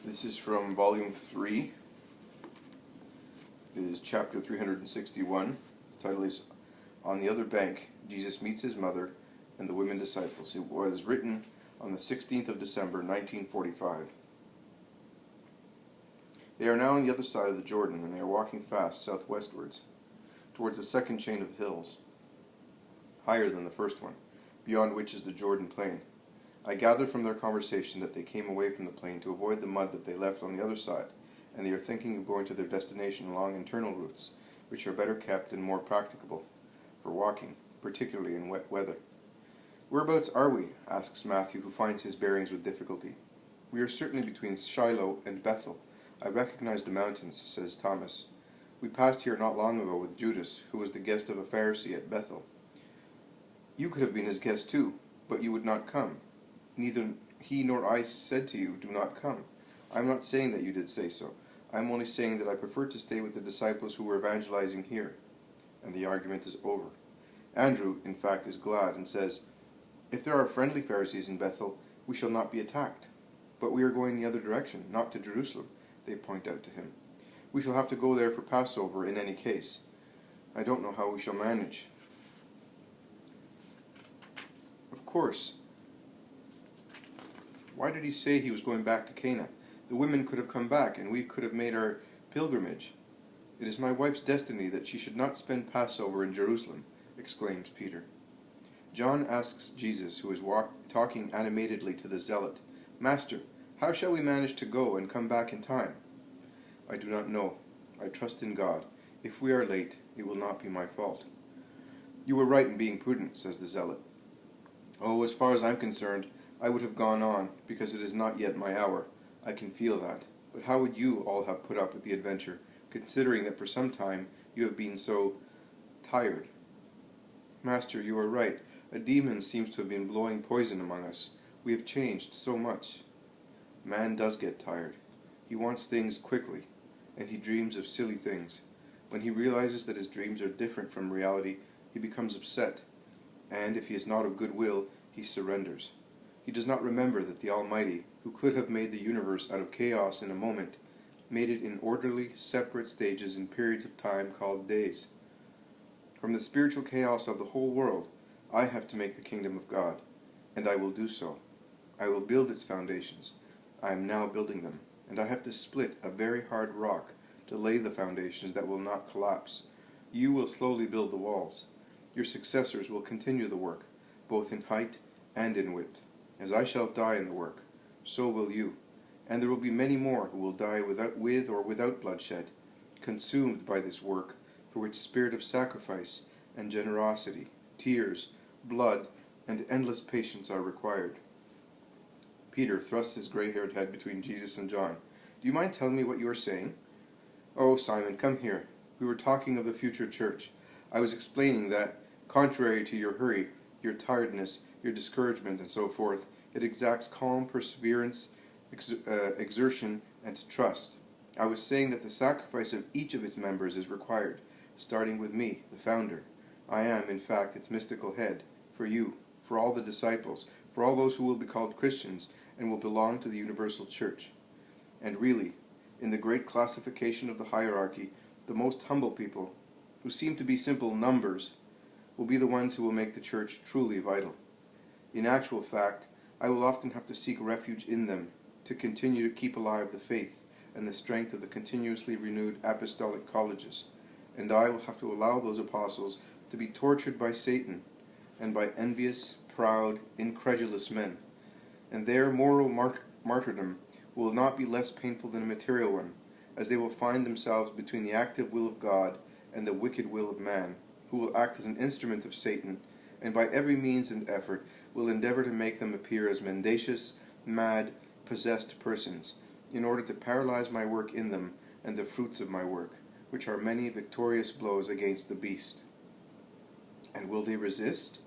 This is from volume 3. It is chapter 361. The title is On the Other Bank, Jesus Meets His Mother and the Women Disciples. It was written on the 16th of December, 1945. They are now on the other side of the Jordan, and they are walking fast southwestwards, towards the second chain of hills, higher than the first one, beyond which is the Jordan plain. I gather from their conversation that they came away from the plain to avoid the mud that they left on the other side, and they are thinking of going to their destination along internal routes, which are better kept and more practicable for walking, particularly in wet weather. "Whereabouts are we?" asks Matthew, who finds his bearings with difficulty. "We are certainly between Shiloh and Bethel. I recognize the mountains," says Thomas. "We passed here not long ago with Judas, who was the guest of a Pharisee at Bethel." "You could have been his guest too, but you would not come. Neither he nor I said to you, 'Do not come.' I am not saying that you did say so. I am only saying that I prefer to stay with the disciples who were evangelizing here." And the argument is over. Andrew, in fact, is glad and says, "If there are friendly Pharisees in Bethel, we shall not be attacked. But we are going the other direction, not to Jerusalem," they point out to him. "We shall have to go there for Passover in any case. I don't know how we shall manage." Of course. Why did he say he was going back to Cana? The women could have come back, and we could have made our pilgrimage. "It is my wife's destiny that she should not spend Passover in Jerusalem," exclaims Peter. John asks Jesus, who is talking animatedly to the zealot, "Master, how shall we manage to go and come back in time?" "I do not know. I trust in God. If we are late, it will not be my fault." "You were right in being prudent," says the zealot. "Oh, as far as I am concerned, I would have gone on, because it is not yet my hour. I can feel that. But how would you all have put up with the adventure, considering that for some time you have been so tired?" "Master, you are right. A demon seems to have been blowing poison among us. We have changed so much." Man does get tired. He wants things quickly, and he dreams of silly things. When he realizes that his dreams are different from reality, he becomes upset, and if he is not of good will, he surrenders. He does not remember that the Almighty, who could have made the universe out of chaos in a moment, made it in orderly, separate stages in periods of time called days. From the spiritual chaos of the whole world, I have to make the kingdom of God, and I will do so. I will build its foundations. I am now building them, and I have to split a very hard rock to lay the foundations that will not collapse. You will slowly build the walls. Your successors will continue the work, both in height and in width. As I shall die in the work, so will you, and there will be many more who will die with or without bloodshed, consumed by this work for which spirit of sacrifice and generosity, tears, blood, and endless patience are required. Peter thrusts his gray-haired head between Jesus and John. "Do you mind telling me what you are saying?" "Oh, Simon, come here. We were talking of the future church. I was explaining that, contrary to your hurry, your tiredness, your discouragement, and so forth, it exacts calm perseverance, exertion, and trust. I was saying that the sacrifice of each of its members is required, starting with me, the founder. I am, in fact, its mystical head, for you, for all the disciples, for all those who will be called Christians and will belong to the universal church. And really, in the great classification of the hierarchy, the most humble people, who seem to be simple numbers, will be the ones who will make the church truly vital. In actual fact, I will often have to seek refuge in them to continue to keep alive the faith and the strength of the continuously renewed apostolic colleges, and I will have to allow those apostles to be tortured by Satan and by envious, proud, incredulous men, and their moral martyrdom will not be less painful than a material one, as they will find themselves between the active will of God and the wicked will of man, who will act as an instrument of Satan, and by every means and effort will endeavor to make them appear as mendacious, mad, possessed persons, in order to paralyze my work in them and the fruits of my work, which are many victorious blows against the beast. And will they resist?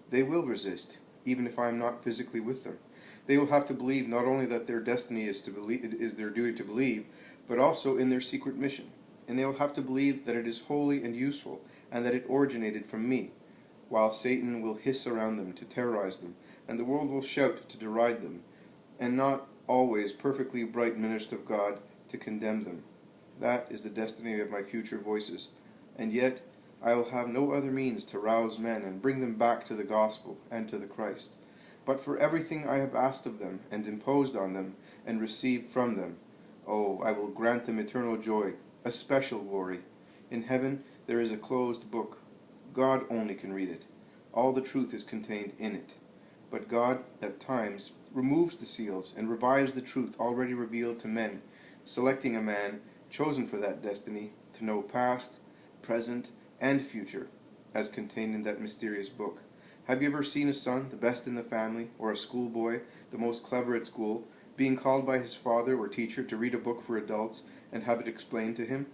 They will resist, even if I am not physically with them. They will have to believe not only that their destiny is their duty to believe, but also in their secret mission. And they will have to believe that it is holy and useful, and that it originated from me, while Satan will hiss around them to terrorize them, and the world will shout to deride them, and not always perfectly bright minister of God, to condemn them. That is the destiny of my future voices. And yet I will have no other means to rouse men and bring them back to the gospel and to the Christ. But for everything I have asked of them, and imposed on them, and received from them, oh, I will grant them eternal joy, a special glory. In heaven there is a closed book. God only can read it. All the truth is contained in it. But God, at times, removes the seals and revives the truth already revealed to men, selecting a man chosen for that destiny to know past, present, and future, as contained in that mysterious book. Have you ever seen a son, the best in the family, or a schoolboy, the most clever at school, being called by his father or teacher to read a book for adults and have it explained to him?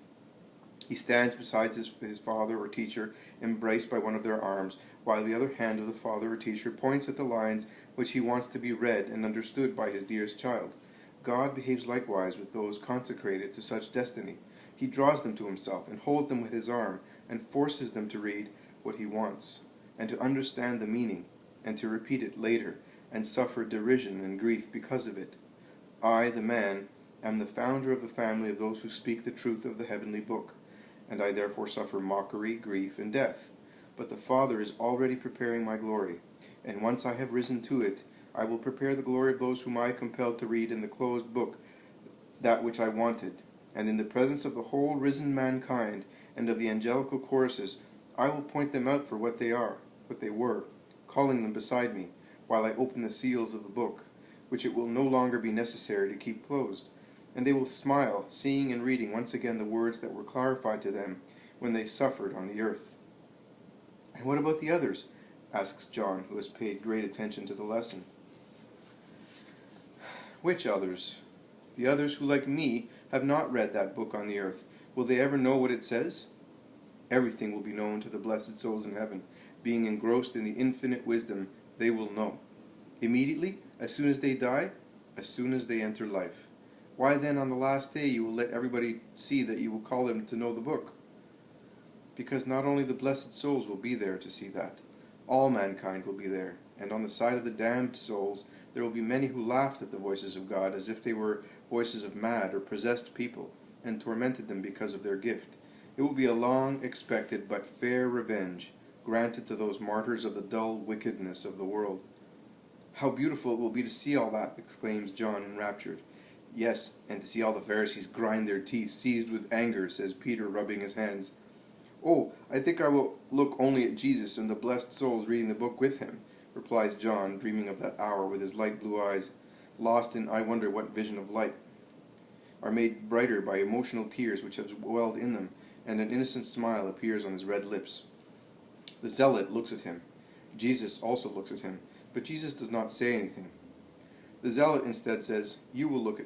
He stands beside his father or teacher, embraced by one of their arms, while the other hand of the father or teacher points at the lines which he wants to be read and understood by his dearest child. God behaves likewise with those consecrated to such destiny. He draws them to himself and holds them with his arm and forces them to read what he wants, and to understand the meaning, and to repeat it later, and suffer derision and grief because of it. I, the man, am the founder of the family of those who speak the truth of the heavenly book, and I therefore suffer mockery, grief, and death. But the Father is already preparing my glory, and once I have risen to it, I will prepare the glory of those whom I compelled to read in the closed book that which I wanted, and in the presence of the whole risen mankind and of the angelical choruses, I will point them out for what they are, what they were, calling them beside me, while I open the seals of the book, which it will no longer be necessary to keep closed. And they will smile, seeing and reading once again the words that were clarified to them when they suffered on the earth. And what about the others? Asks John, who has paid great attention to the lesson. Which others? The others who, like me, have not read that book on the earth. Will they ever know what it says? Everything will be known to the blessed souls in heaven. Being engrossed in the infinite wisdom, they will know. Immediately, as soon as they die, as soon as they enter life. Why then on the last day you will let everybody see that you will call them to know the book? Because not only the blessed souls will be there to see that. All mankind will be there, and on the side of the damned souls there will be many who laughed at the voices of God as if they were voices of mad or possessed people, and tormented them because of their gift. It will be a long-expected but fair revenge granted to those martyrs of the dull wickedness of the world. How beautiful it will be to see all that, exclaims John, enraptured. Yes, and to see all the Pharisees grind their teeth, seized with anger, says Peter, rubbing his hands. Oh, I think I will look only at Jesus and the blessed souls reading the book with him, replies John, dreaming of that hour with his light blue eyes, lost in I wonder what vision of light, are made brighter by emotional tears which have welled in them, and an innocent smile appears on his red lips. The zealot looks at him. Jesus also looks at him, but Jesus does not say anything. The zealot instead says, You will look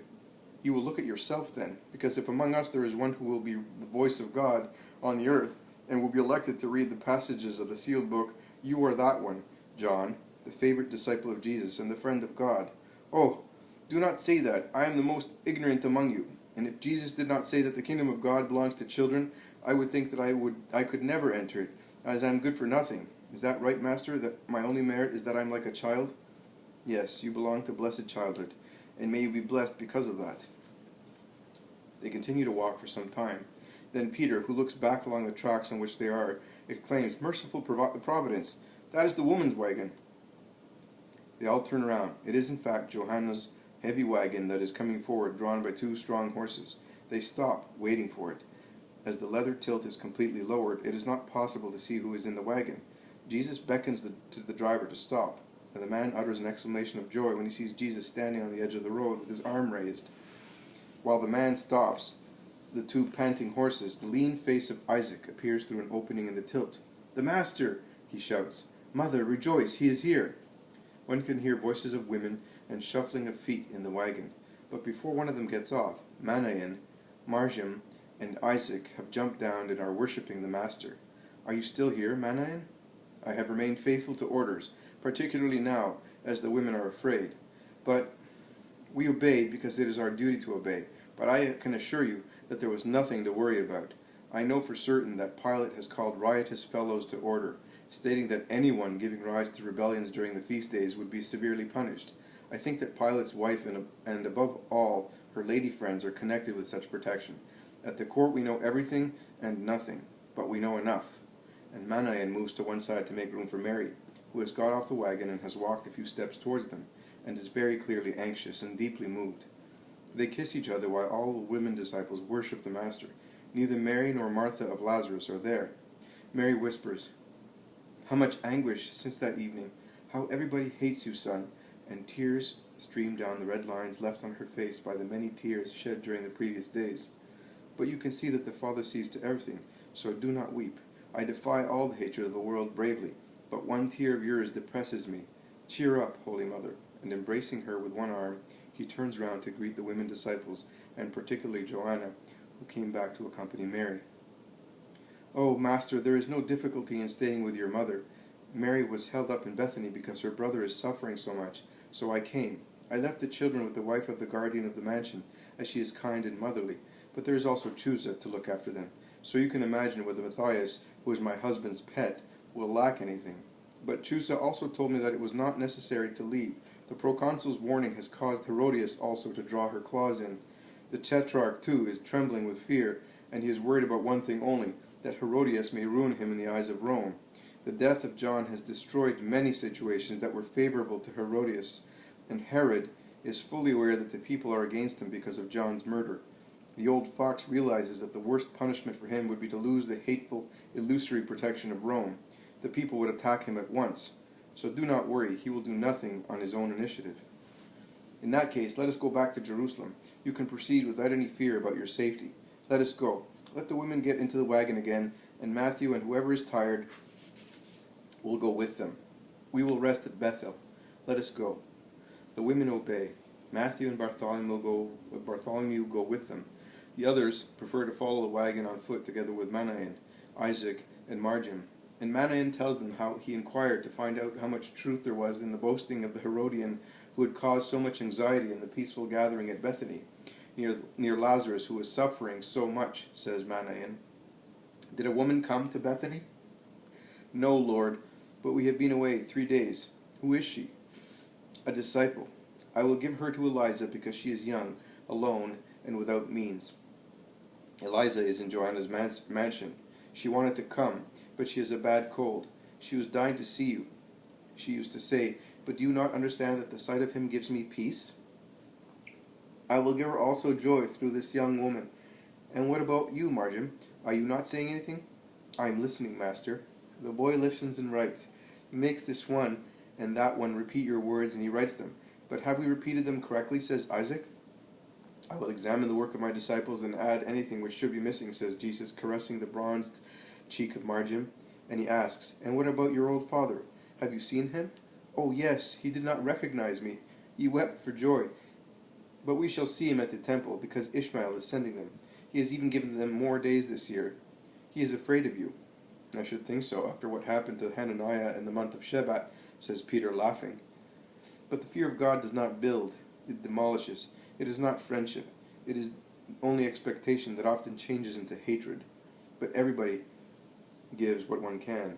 at yourself then, because if among us there is one who will be the voice of God on the earth, and will be elected to read the passages of the sealed book, you are that one, John, the favorite disciple of Jesus and the friend of God. Oh, do not say that. I am the most ignorant among you. And if Jesus did not say that the kingdom of God belongs to children, I would think that I could never enter it, as I am good for nothing. Is that right, Master, that my only merit is that I am like a child? Yes, you belong to blessed childhood, and may you be blessed because of that. They continue to walk for some time. Then Peter, who looks back along the tracks on which they are, exclaims, Merciful Providence, that is the woman's wagon. They all turn around. It is in fact Johanna's heavy wagon that is coming forward, drawn by two strong horses. They stop, waiting for it. As the leather tilt is completely lowered, it is not possible to see who is in the wagon. Jesus beckons to the driver to stop, and the man utters an exclamation of joy when he sees Jesus standing on the edge of the road with his arm raised. While the man stops the two panting horses, the lean face of Isaac appears through an opening in the tilt. The Master, he shouts. Mother, rejoice, he is here. One can hear voices of women and shuffling of feet in the wagon, but before one of them gets off, Manaen, Marjam, and Isaac have jumped down and are worshipping the Master. Are you still here, Manaen? I have remained faithful to orders, particularly now, as the women are afraid. But we obeyed because it is our duty to obey. But I can assure you that there was nothing to worry about. I know for certain that Pilate has called riotous fellows to order, stating that anyone giving rise to rebellions during the feast days would be severely punished. I think that Pilate's wife and above all her lady friends are connected with such protection. At the court we know everything and nothing, but we know enough. And Manaen moves to one side to make room for Mary, who has got off the wagon and has walked a few steps towards them, and is very clearly anxious and deeply moved. They kiss each other while all the women disciples worship the Master. Neither Mary nor Martha of Lazarus are there. Mary whispers, "How much anguish since that evening! How everybody hates you, son!" And tears stream down the red lines left on her face by the many tears shed during the previous days. But you can see that the Father sees to everything, so do not weep. I defy all the hatred of the world bravely, but one tear of yours depresses me. Cheer up, Holy Mother. And embracing her with one arm, he turns round to greet the women disciples, and particularly Joanna, who came back to accompany Mary. "Oh, Master, there is no difficulty in staying with your mother. Mary was held up in Bethany because her brother is suffering so much, so I came. I left the children with the wife of the guardian of the mansion, as she is kind and motherly, but there is also Chusa to look after them. So you can imagine whether Matthias, who is my husband's pet, will lack anything. But Chusa also told me that it was not necessary to leave. The proconsul's warning has caused Herodias also to draw her claws in. The tetrarch, too, is trembling with fear, and he is worried about one thing only, that Herodias may ruin him in the eyes of Rome. The death of John has destroyed many situations that were favorable to Herodias, and Herod is fully aware that the people are against him because of John's murder. The old fox realizes that the worst punishment for him would be to lose the hateful, illusory protection of Rome. The people would attack him at once. So do not worry, he will do nothing on his own initiative. In that case, let us go back to Jerusalem. You can proceed without any fear about your safety. Let us go. Let the women get into the wagon again, and Matthew and whoever is tired will go with them. We will rest at Bethel. Let us go." The women obey. Matthew and Bartholomew go with them. The others prefer to follow the wagon on foot together with Manaen, Isaac, and Marjam. And Manaen tells them how he inquired to find out how much truth there was in the boasting of the Herodian who had caused so much anxiety in the peaceful gathering at Bethany, near Lazarus, who was suffering so much, says Manaen. "Did a woman come to Bethany?" "No, Lord, but we have been away 3 days. Who is she?" "A disciple. I will give her to Eliza because she is young, alone, and without means." Eliza is in Joanna's mansion. She wanted to come, but she has a bad cold. She was dying to see you. She used to say, "But do you not understand that the sight of him gives me peace?" "I will give her also joy through this young woman. And what about you, Marjam? Are you not saying anything?" "I am listening, Master." The boy listens and writes. He makes this one and that one repeat your words, and he writes them. "But have we repeated them correctly?" says Isaac. "I will examine the work of my disciples and add anything which should be missing," says Jesus, caressing the bronzed cheek of Marjam. And he asks, "And what about your old father? Have you seen him?" "Oh, yes, he did not recognize me. He wept for joy. But we shall see him at the temple, because Ishmael is sending them. He has even given them more days this year. He is afraid of you." "I should think so, after what happened to Hananiah in the month of Shebat," says Peter, laughing. But the fear of God does not build, it demolishes. It is not friendship. It is only expectation that often changes into hatred. But everybody gives what one can.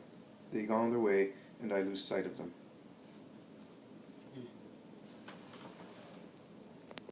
They go on their way, and I lose sight of them.